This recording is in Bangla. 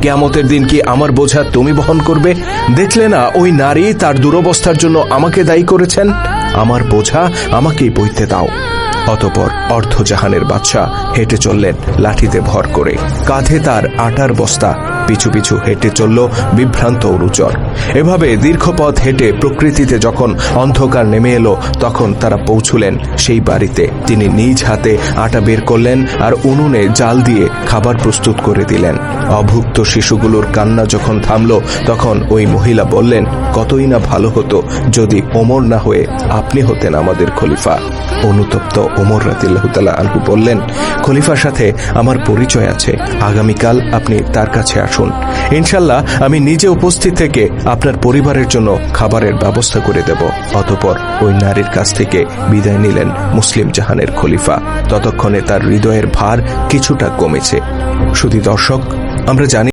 কিয়ামতের দিন কি আমার বোঝা তুমি বহন করবে? দেখলে না ওই নারী তার দুরবস্থার জন্য আমাকে দায়ী করেছেন। আমার বোঝা আমাকেই বইতে দাও। অতঃপর অর্ধজাহানের বাদশাহ হেঁটে চললেন লাঠিতে ভর করে, কাঁধে তার আটার বস্তা, পিছু পিছু হেঁটে চলল বিভ্রান্ত অনুচর। এভাবে দীর্ঘ পথ হেঁটে প্রকৃতিতে যখন অন্ধকার নেমে এলো, তখন তারা পৌঁছলেন সেই বাড়িতে। তিনি নিজ হাতে আটা বের করলেন আর উনুনে জাল দিয়ে খাবার প্রস্তুত করে দিলেন। অভুক্ত শিশুগুলোর কান্না যখন থামল, তখন ওই মহিলা বললেন, কতই না ভালো হতো যদি ওমর না হয়ে আপনি হতেন আমাদের খলিফা। অনুতপ্ত ওমর রাদিয়াল্লাহু তাআলা আনহু বললেন, খলিফার সাথে আমার পরিচয় আছে, আগামীকাল আপনি তার কাছে আসুন, ইনশাল্লাহ আমি নিজে উপস্থিত থেকে আপনার পরিবারের জন্য খাবারের ব্যবস্থা করে দেব। অতঃপর ওই নারীর কাছ থেকে বিদায় নিলেন মুসলিম জাহানের খলিফা। ততক্ষণে তার হৃদয়ের ভার কিছুটা কমেছে। শুধু দর্শক, আমরা জানি